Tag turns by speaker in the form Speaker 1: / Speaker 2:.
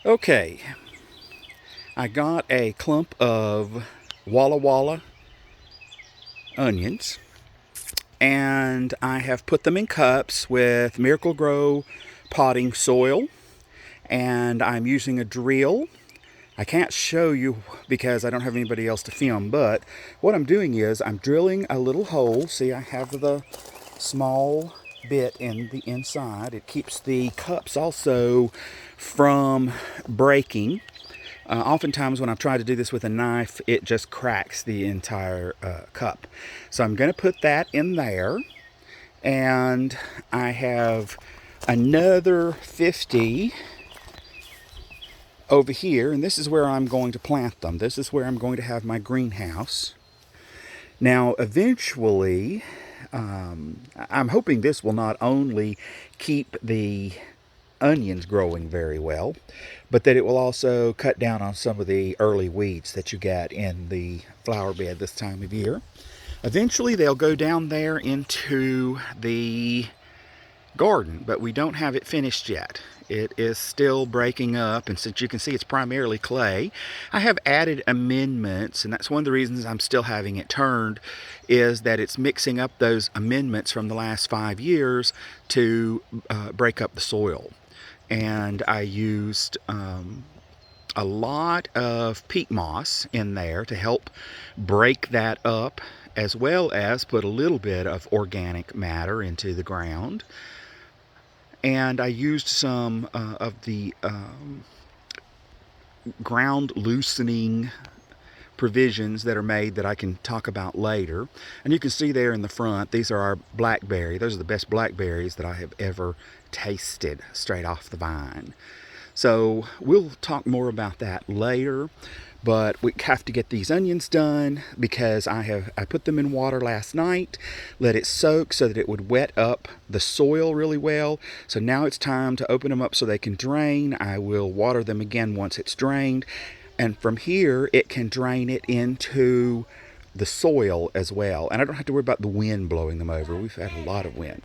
Speaker 1: Okay, I got a clump of Walla Walla onions and I have put them in cups with Miracle Grow potting soil, and I'm using a drill. I can't show you because I don't have anybody else to film, but what I'm doing is I'm drilling a little hole. See, I have the small bit in the inside. It keeps the cups also from breaking. Oftentimes when I've tried to do this with a knife, it just cracks the entire cup. So I'm going to put that in there, and I have another 50 over here, and this is where I'm going to plant them. This is where I'm going to have my greenhouse. Now, eventually, I'm hoping this will not only keep the onions growing very well, but that it will also cut down on some of the early weeds that you get in the flower bed this time of year. Eventually, they'll go down there into the garden, but we don't have it finished yet. It is still breaking up, and since you can see it's primarily clay, I have added amendments, and that's one of the reasons I'm still having it turned, is that it's mixing up those amendments from the last 5 years to break up the soil. And I used a lot of peat moss in there to help break that up, as well as put a little bit of organic matter into the ground. And I used some of the ground loosening provisions that are made that I can talk about later. And you can see there in the front, these are our blackberry. Those are the best blackberries that I have ever tasted straight off the vine. So we'll talk more about that later, but we have to get these onions done because I put them in water last night, let it soak so that it would wet up the soil really well. So now it's time to open them up so they can drain. I will water them again once it's drained, and from here it can drain it into the soil as well, and I don't have to worry about the wind blowing them over. We've had a lot of wind.